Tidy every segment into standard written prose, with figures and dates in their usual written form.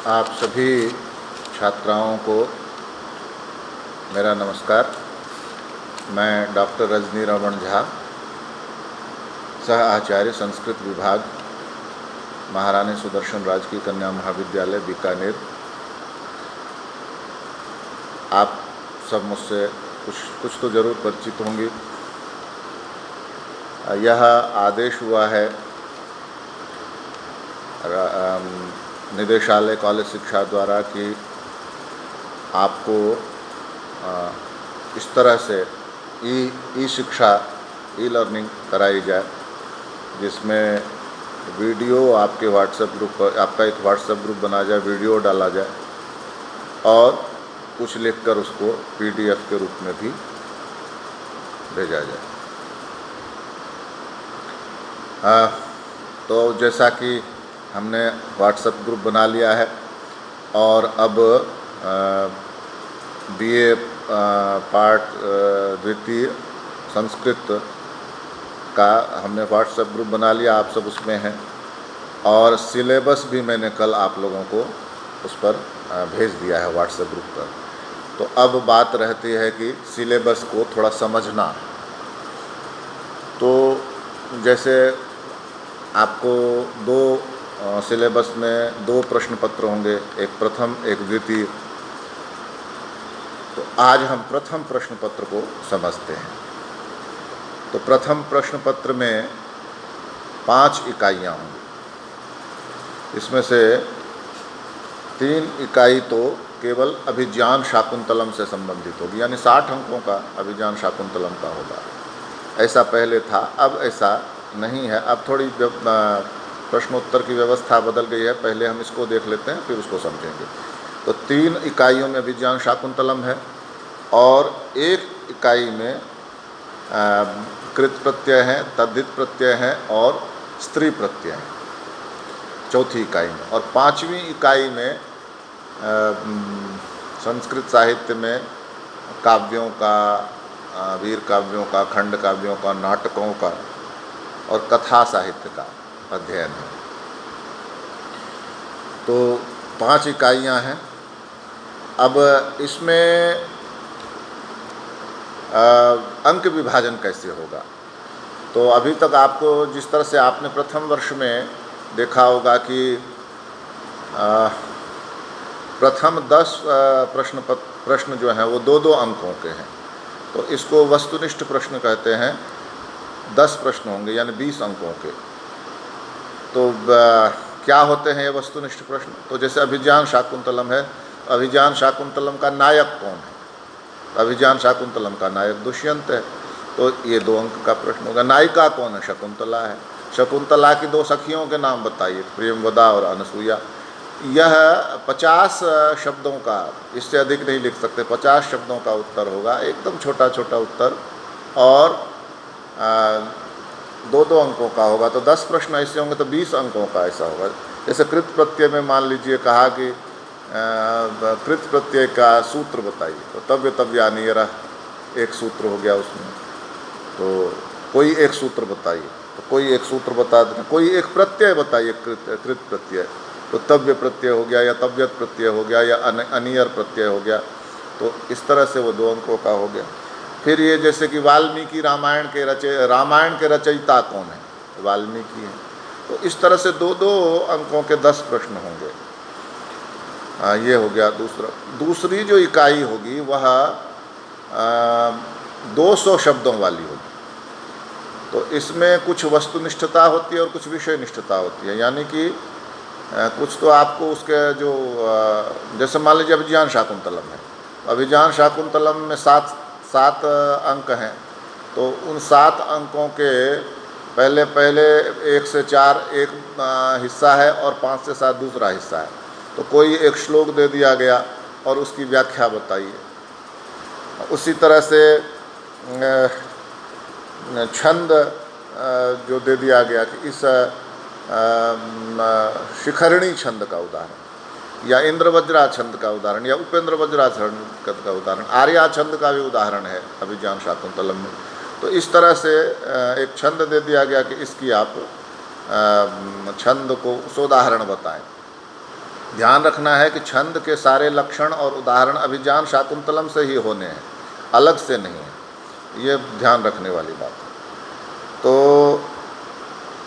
आप सभी छात्राओं को मेरा नमस्कार। मैं डॉक्टर रजनी रमण झा, सह आचार्य संस्कृत विभाग, महारानी सुदर्शन राजकीय कन्या महाविद्यालय बीकानेर। आप सब मुझसे कुछ तो ज़रूर परिचित होंगे। यह आदेश हुआ है निदेशालय कॉलेज शिक्षा द्वारा कि आपको इस तरह से ई शिक्षा, ई लर्निंग कराई जाए, जिसमें वीडियो आपके व्हाट्सएप ग्रुप पर, आपका एक व्हाट्सएप ग्रुप बना जाए, वीडियो डाला जाए और कुछ लिखकर उसको पीडीएफ के रूप में भी भेजा जाए। तो जैसा कि हमने व्हाट्सएप ग्रुप बना लिया है और अब बीए पार्ट द्वितीय संस्कृत का हमने व्हाट्सएप ग्रुप बना लिया, आप सब उसमें हैं। और सिलेबस भी मैंने कल आप लोगों को उस पर भेज दिया है व्हाट्सएप ग्रुप पर। तो अब बात रहती है कि सिलेबस को थोड़ा समझना। तो जैसे आपको दो सिलेबस में दो प्रश्न पत्र होंगे, एक प्रथम एक द्वितीय। तो आज हम प्रथम प्रश्न पत्र को समझते हैं। तो प्रथम प्रश्न पत्र में 5 इकाइयाँ होंगी। इसमें से 3 इकाई तो केवल अभिज्ञान शाकुंतलम से संबंधित होगी, यानी 60 अंकों का अभिज्ञान शाकुंतलम का होगा। ऐसा पहले था, अब ऐसा नहीं है। अब थोड़ी प्रश्नोत्तर की व्यवस्था बदल गई है। पहले हम इसको देख लेते हैं, फिर उसको समझेंगे। तो 3 इकाइयों में अभिज्ञान शाकुंतलम है और 1 इकाई में कृत प्रत्यय है, तद्धित प्रत्यय है और स्त्री प्रत्यय है, चौथी इकाई में। और 5वीं इकाई में संस्कृत साहित्य में काव्यों का, वीर काव्यों का, खंड काव्यों का, नाटकों का और कथा साहित्य का अध्ययन है। तो 5 इकाइयाँ हैं। अब इसमें अंक विभाजन कैसे होगा? तो अभी तक आपको जिस तरह से आपने प्रथम वर्ष में देखा होगा कि प्रथम 10 प्रश्न जो हैं वो 2-2 अंकों के हैं। तो इसको वस्तुनिष्ठ प्रश्न कहते हैं। 10 प्रश्न होंगे यानी 20 अंकों के। तो क्या होते हैं ये वस्तुनिष्ठ प्रश्न? तो जैसे अभिज्ञान शाकुंतलम है, अभिज्ञान शाकुंतलम का नायक कौन है? अभिज्ञान शाकुंतलम का नायक दुष्यंत है, तो ये 2 अंक का प्रश्न होगा। नायिका कौन है? शकुंतला है। शकुंतला की 2 सखियों के नाम बताइए, प्रियंवदा और अनसुईया। यह 50 शब्दों का, इससे अधिक नहीं लिख सकते, 50 शब्दों का उत्तर होगा, एकदम छोटा छोटा उत्तर, और 2-2 अंकों का होगा। तो 10 प्रश्न ऐसे होंगे तो 20 अंकों का ऐसा होगा। जैसे कृत प्रत्यय में मान लीजिए कहा कि कृत प्रत्यय का सूत्र बताइए, तो तव्य तव्यानियरः एक सूत्र हो गया उसमें। तो कोई एक सूत्र बताइए, तो कोई एक सूत्र बता दें। कोई एक प्रत्यय बताइए कृत प्रत्यय, तो तव्य प्रत्यय हो गया या तव्यत प्रत्यय हो गया या अनियर प्रत्यय हो गया। तो इस तरह से वो 2 अंकों का हो गया। फिर ये जैसे कि वाल्मीकि रामायण के रचयिता कौन है? वाल्मीकि है। तो इस तरह से 2-2 अंकों के 10 प्रश्न होंगे। ये हो गया दूसरा। दूसरी जो इकाई होगी वह 200 शब्दों वाली होगी। तो इसमें कुछ वस्तुनिष्ठता होती है और कुछ विषय निष्ठता होती है। यानी कि कुछ तो आपको उसके जो जैसे मान लीजिए अभिज्ञान शाकुंतलम है, अभिज्ञान शाकुंतलम में 7 अंक हैं। तो उन 7 अंकों के पहले 1 से 4 एक हिस्सा है और 5 से 7 दूसरा हिस्सा है। तो कोई एक श्लोक दे दिया गया और उसकी व्याख्या बताइए। उसी तरह से छंद जो दे दिया गया कि इस शिखरणी छंद का उदाहरण, या इंद्रवज्रा छंद का उदाहरण, या उपेंद्र वज्रा छंद का उदाहरण, आर्या छंद का भी उदाहरण है अभिज्ञान शाकुंतलम में। तो इस तरह से एक छंद दे दिया गया कि इसकी आप छंद को सोदाहरण बताएं। ध्यान रखना है कि छंद के सारे लक्षण और उदाहरण अभिज्ञान शाकुंतलम से ही होने हैं, अलग से नहीं है। ये ध्यान रखने वाली बात है। तो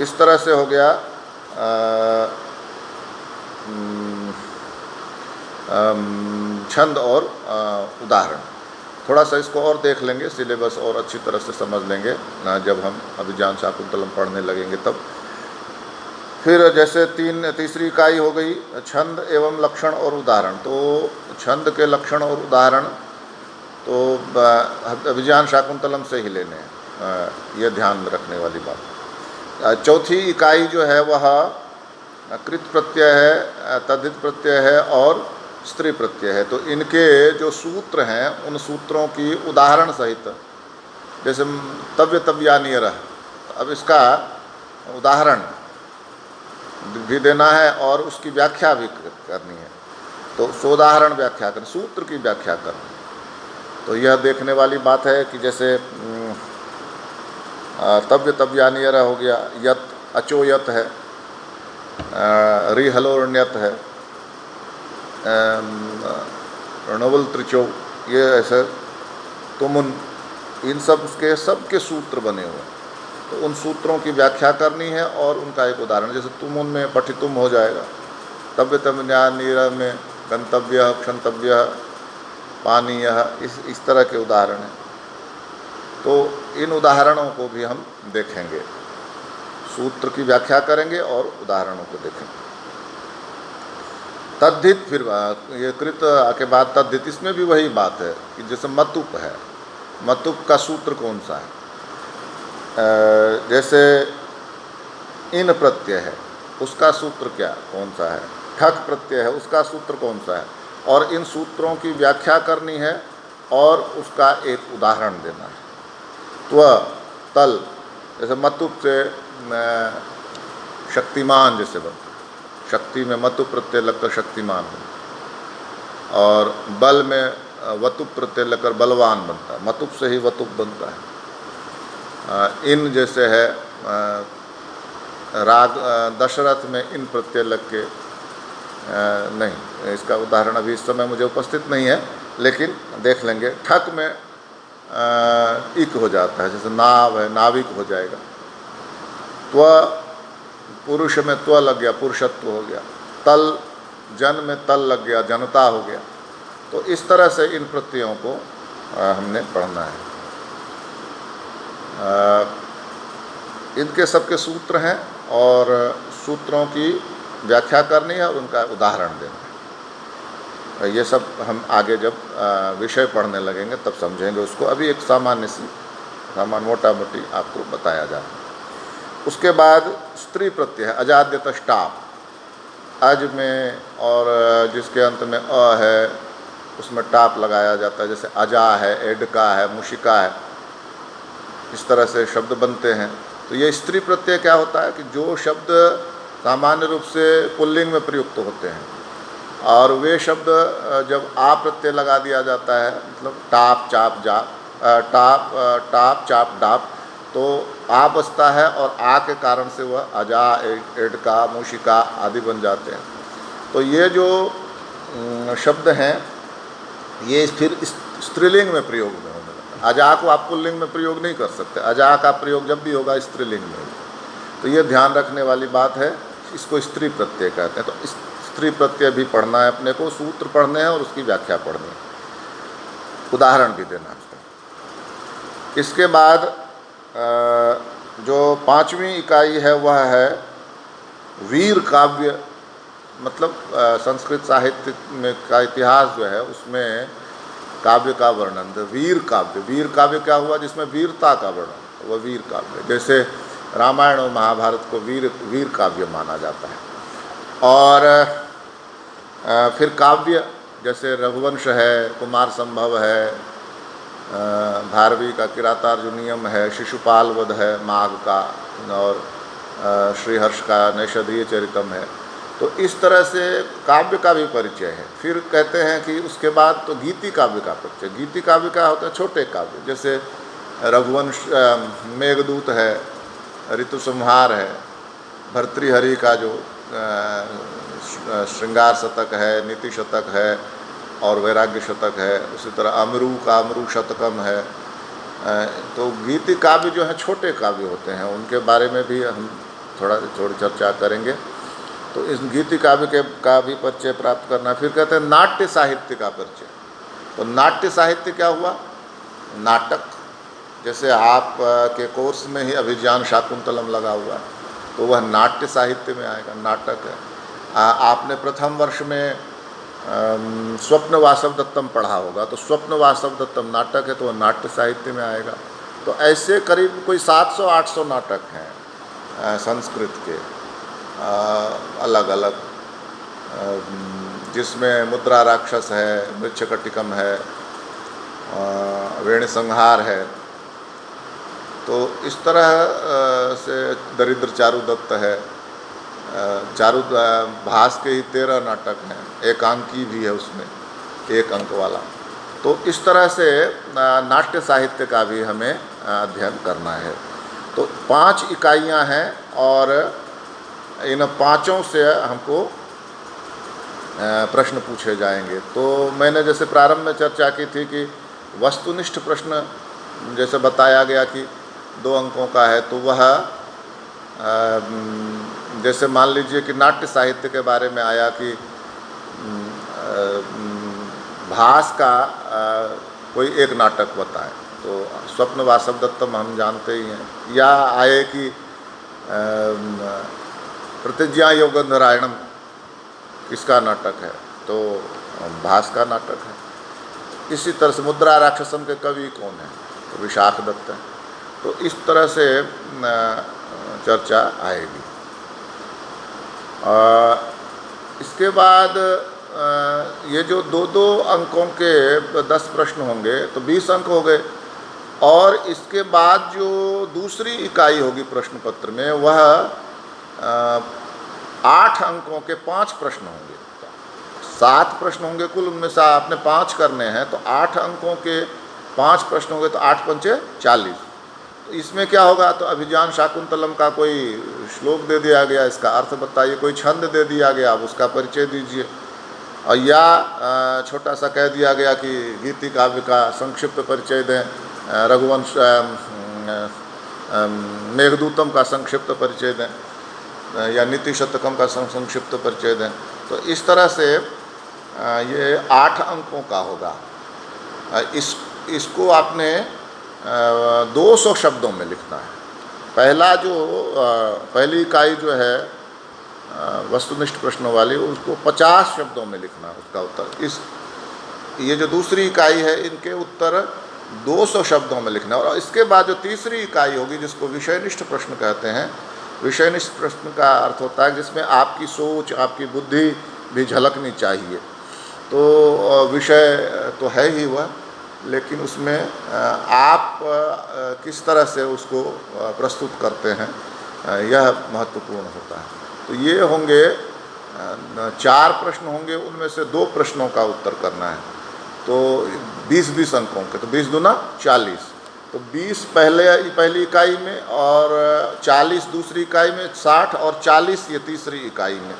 इस तरह से हो गया छंद और उदाहरण। थोड़ा सा इसको और देख लेंगे, सिलेबस और अच्छी तरह से समझ लेंगे जब हम अभिज्ञान शाकुंतलम पढ़ने लगेंगे तब। फिर जैसे तीसरी इकाई हो गई छंद एवं लक्षण और उदाहरण। तो छंद के लक्षण और उदाहरण तो अभिज्ञान शाकुंतलम से ही लेने हैं, ये ध्यान रखने वाली बात। चौथी इकाई जो है वह कृत प्रत्यय है, तद्धित प्रत्यय है और स्त्री प्रत्यय है। तो इनके जो सूत्र हैं उन सूत्रों की उदाहरण सहित, जैसे तव्य तव्यानियर, अब इसका उदाहरण भी देना है और उसकी व्याख्या भी करनी है। तो सोदाहरण व्याख्या करनी, सूत्र की व्याख्या करनी। तो यह देखने वाली बात है कि जैसे तव्य तव्यानियर हो गया, यत अचो यत है, रिहलोर्ण्यत है, रणवल त्रिचो, ये ऐसे तुमुन, इन सब के सूत्र बने हुए हैं। तो उन सूत्रों की व्याख्या करनी है और उनका एक उदाहरण, जैसे तुमुन में पठितुम हो जाएगा, तव्य तव्यानियर में गंतव्य, क्षंतव्य, पानीय, इस तरह के उदाहरण हैं। तो इन उदाहरणों को भी हम देखेंगे, सूत्र की व्याख्या करेंगे और उदाहरणों को देखेंगे। तद्धित, फिर ये कृत के बाद तद्धित, इसमें भी वही बात है कि जैसे मतुप है, मतुप का सूत्र कौन सा है। जैसे इन प्रत्यय है, उसका सूत्र क्या कौन सा है। ठक प्रत्यय है, उसका सूत्र कौन सा है। और इन सूत्रों की व्याख्या करनी है और उसका एक उदाहरण देना है। त्व तल, जैसे मतुप से शक्तिमान जैसे बनता, शक्ति में मतुप प्रत्यय लगकर शक्तिमान बनता, और बल में वतुप प्रत्यय लगकर बलवान बनता है, मतुप से ही वतुप बनता है। इन जैसे है राग दशरथ में इन प्रत्यय लग के, नहीं, इसका उदाहरण अभी इस समय मुझे उपस्थित नहीं है, लेकिन देख लेंगे। ठक में इक हो जाता है, जैसे नाव है, नाविक हो जाएगा। त्व, पुरुष में त्व लग गया, पुरुषत्व हो गया। तल, जन में तल लग गया, जनता हो गया। तो इस तरह से इन प्रत्ययों को हमने पढ़ना है। इनके सबके सूत्र हैं और सूत्रों की व्याख्या करनी है और उनका उदाहरण देना है। ये सब हम आगे जब विषय पढ़ने लगेंगे तब समझेंगे उसको। अभी एक सामान्य मोटा मोटी आपको बताया जा रहा है। उसके बाद स्त्री प्रत्यय है, अजाद्यत टाप, अज में और जिसके अंत में अ है उसमें टाप लगाया जाता है, जैसे अजा है, एडका है, मुशिका है, इस तरह से शब्द बनते हैं। तो ये स्त्री प्रत्यय क्या होता है कि जो शब्द सामान्य रूप से पुल्लिंग में प्रयुक्त होते हैं और वे शब्द जब आ प्रत्यय लगा दिया जाता है, मतलब टाप चाप जा, टाप चाप डाप, तो आ बसता है और आ के कारण से वह अजा, एडका, मुशिका आदि बन जाते हैं। तो ये जो शब्द हैं ये फिर स्त्रीलिंग में प्रयोग में होने लगता है। अजा को आप पुल्लिंग में प्रयोग नहीं कर सकते, अजा का प्रयोग जब भी होगा स्त्रीलिंग में होगा। तो ये ध्यान रखने वाली बात है, इसको स्त्री प्रत्यय कहते हैं। तो स्त्री प्रत्यय भी पढ़ना है अपने को, सूत्र पढ़ने हैं और उसकी व्याख्या पढ़नी है, उदाहरण भी देना है उसका। इसके बाद जो पांचवी इकाई है वह है वीर काव्य, मतलब संस्कृत साहित्य में का इतिहास जो है उसमें काव्य का वर्णन। वीर काव्य क्या हुआ, जिसमें वीरता का वर्णन, वह वीर काव्य। जैसे रामायण और महाभारत को वीर काव्य माना जाता है। और फिर काव्य जैसे रघुवंश है, कुमार संभव है, भारवी का किरातार्जुनीयम है, शिशुपाल वध है माघ का, और श्रीहर्ष का नैषधीय चरितम है। तो इस तरह से काव्य का भी परिचय है। फिर कहते हैं कि उसके बाद तो गीति काव्य का परिचय। गीति काव्य क्या होता है, छोटे काव्य, जैसे रघुवंश, मेघदूत है, ऋतु संहार है, भर्तृहरि का जो श्रृंगार शतक है, नीति शतक है और वैराग्य शतक है। उसी तरह अमरू का अमरू शतकम है। तो गीति काव्य जो है छोटे काव्य होते हैं, उनके बारे में भी हम थोड़ी चर्चा करेंगे। तो इस गीति काव्य का भी परिचय प्राप्त करना। फिर कहते हैं नाट्य साहित्य का परिचय। तो नाट्य साहित्य क्या हुआ? नाटक। जैसे आप के कोर्स में ही अभिज्ञान शाकुंतलम लगा हुआ है, तो वह नाट्य साहित्य में आएगा, नाटक है। आपने प्रथम वर्ष में स्वप्न वासव दत्तम पढ़ा होगा, तो स्वप्न वासव दत्तम नाटक है, तो वह नाट्य साहित्य में आएगा। तो ऐसे करीब कोई 700-800 नाटक हैं संस्कृत के अलग अलग, जिसमें मुद्रा राक्षस है, मृच्छकटिकम है, वेणु संहार है। तो इस तरह से दरिद्र चारुदत्त है। भास के ही 13 नाटक हैं, एकांकी भी है उसमें, 1 अंक वाला। तो इस तरह से नाट्य साहित्य का भी हमें अध्ययन करना है। तो 5 इकाइयां हैं और इन 5 से हमको प्रश्न पूछे जाएंगे। तो मैंने जैसे प्रारंभ में चर्चा की थी कि वस्तुनिष्ठ प्रश्न जैसे बताया गया कि 2 अंकों का है, तो वह जैसे मान लीजिए कि नाट्य साहित्य के बारे में आया कि भास का कोई एक नाटक बताएं, तो स्वप्न वासव दत्तम हम जानते ही हैं। या आए कि प्रतिज्ञा योगंधरायणम किसका नाटक है, तो भास का नाटक है। इसी तरह से मुद्रा राक्षसम के कवि कौन है, तो विशाख दत्त है। तो इस तरह से चर्चा आएगी। इसके बाद ये जो 2-2 अंकों के 10 प्रश्न होंगे, तो 20 अंक हो गए। और इसके बाद जो दूसरी इकाई होगी प्रश्न पत्र में, वह 8 अंकों के 5 प्रश्न होंगे। 7 प्रश्न होंगे कुल, उनमें से आपने 5 करने हैं, तो 8 अंकों के 5 प्रश्न होंगे, तो 8 पंचे 40। तो इसमें क्या होगा, तो अभिज्ञान शाकुंतलम का कोई श्लोक दे दिया गया, इसका अर्थ बताइए, कोई छंद दे दिया गया, अब उसका परिचय दीजिए। और या छोटा सा कह दिया गया कि गीति काव्य का संक्षिप्त परिचय दें, रघुवंश मेघदूतम का संक्षिप्त परिचय दें, या नीति शतकम का संक्षिप्त परिचय दें। तो इस तरह से ये 8 अंकों का होगा। इसको आपने 200 शब्दों में लिखना है। पहली इकाई जो है वस्तुनिष्ठ प्रश्नों वाली, उसको 50 शब्दों में लिखना है उसका उत्तर। ये जो दूसरी इकाई है, इनके उत्तर 200 शब्दों में लिखना है। और इसके बाद जो तीसरी इकाई होगी, जिसको विषयनिष्ठ प्रश्न कहते हैं। विषयनिष्ठ प्रश्न का अर्थ होता है जिसमें आपकी सोच, आपकी बुद्धि भी झलकनी चाहिए। तो विषय तो है ही वह, लेकिन उसमें आप किस तरह से उसको प्रस्तुत करते हैं, यह महत्वपूर्ण होता है। तो ये होंगे 4 प्रश्न होंगे, उनमें से 2 प्रश्नों का उत्तर करना है। तो 20-20 अंकों के, तो 20 दूना 40। तो 20 पहली इकाई में और 40 दूसरी इकाई में, 60 और 40 ये तीसरी इकाई में।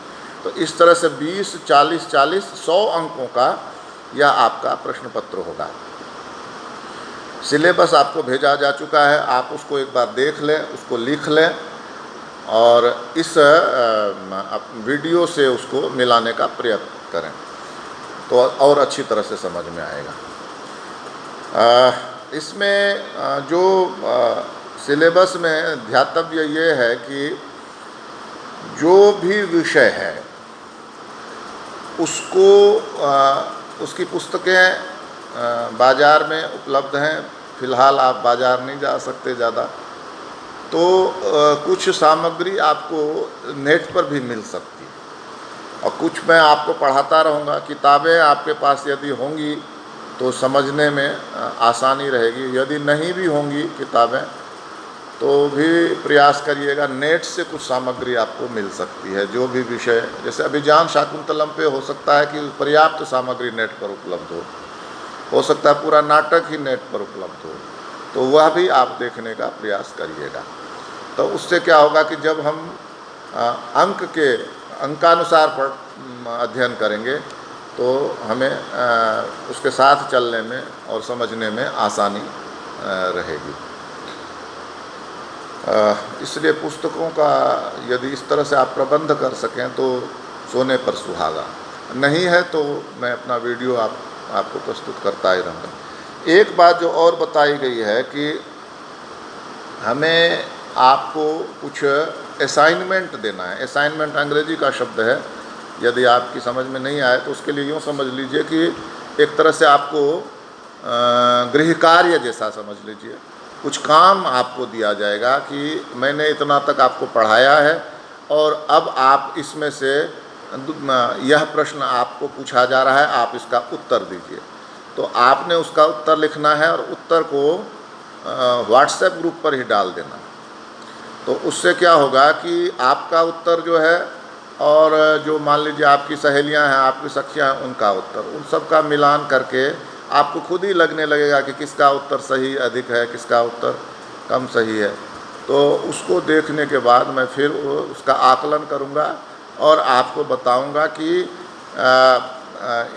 तो इस तरह से 20, 40, 40, 100 अंकों का यह आपका प्रश्न पत्र होगा। सिलेबस आपको भेजा जा चुका है, आप उसको एक बार देख लें, उसको लिख लें और इस वीडियो से उसको मिलाने का प्रयत्न करें, तो और अच्छी तरह से समझ में आएगा। इसमें जो सिलेबस में ध्यातव्य ये है कि जो भी विषय है उसको उसकी पुस्तकें बाज़ार में उपलब्ध हैं। फ़िलहाल आप बाज़ार नहीं जा सकते ज़्यादा, तो कुछ सामग्री आपको नेट पर भी मिल सकती है और कुछ मैं आपको पढ़ाता रहूँगा। किताबें आपके पास यदि होंगी तो समझने में आसानी रहेगी, यदि नहीं भी होंगी किताबें तो भी प्रयास करिएगा। नेट से कुछ सामग्री आपको मिल सकती है, जो भी विषय, जैसे अभिज्ञान शाकुंतलम पे हो सकता है कि पर्याप्त सामग्री नेट पर उपलब्ध हो सकता है पूरा नाटक ही नेट पर उपलब्ध हो, तो वह भी आप देखने का प्रयास करिएगा। तो उससे क्या होगा कि जब हम अंकानुसार अध्ययन करेंगे तो हमें उसके साथ चलने में और समझने में आसानी रहेगी। इसलिए पुस्तकों का यदि इस तरह से आप प्रबंध कर सकें तो सोने पर सुहागा। नहीं है तो मैं अपना वीडियो आपको प्रस्तुत करता ही रहूँगा। एक बात जो और बताई गई है कि हमें आपको कुछ असाइनमेंट देना है। असाइनमेंट अंग्रेजी का शब्द है, यदि आपकी समझ में नहीं आए तो उसके लिए यूँ समझ लीजिए कि एक तरह से आपको गृह कार्य जैसा समझ लीजिए। कुछ काम आपको दिया जाएगा कि मैंने इतना तक आपको पढ़ाया है और अब आप इसमें से यह प्रश्न आपको पूछा जा रहा है, आप इसका उत्तर दीजिए। तो आपने उसका उत्तर लिखना है और उत्तर को व्हाट्सएप ग्रुप पर ही डाल देना। तो उससे क्या होगा कि आपका उत्तर जो है और जो मान लीजिए आपकी सहेलियां हैं, आपकी सखियां हैं, उनका उत्तर, उन सब का मिलान करके आपको खुद ही लगने लगेगा कि किसका उत्तर सही अधिक है, किसका उत्तर कम सही है। तो उसको देखने के बाद मैं फिर उसका आकलन करूँगा और आपको बताऊँगा कि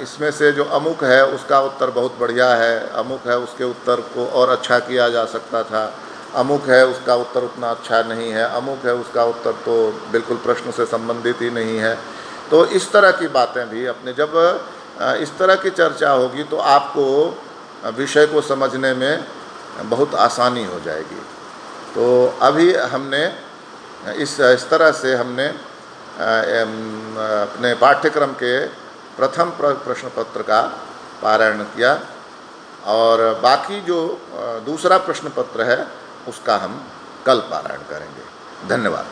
इसमें से जो अमुक है उसका उत्तर बहुत बढ़िया है, अमुक है उसके उत्तर को और अच्छा किया जा सकता था, अमुक है उसका उत्तर उतना अच्छा नहीं है, अमुक है उसका उत्तर तो बिल्कुल प्रश्न से संबंधित ही नहीं है। तो इस तरह की बातें भी अपने, जब इस तरह की चर्चा होगी तो आपको विषय को समझने में बहुत आसानी हो जाएगी। तो अभी हमने इस तरह से हमने अपने पाठ्यक्रम के प्रथम प्रश्न पत्र का पारायण किया और बाकी जो दूसरा प्रश्न पत्र है उसका हम कल पारायण करेंगे। धन्यवाद।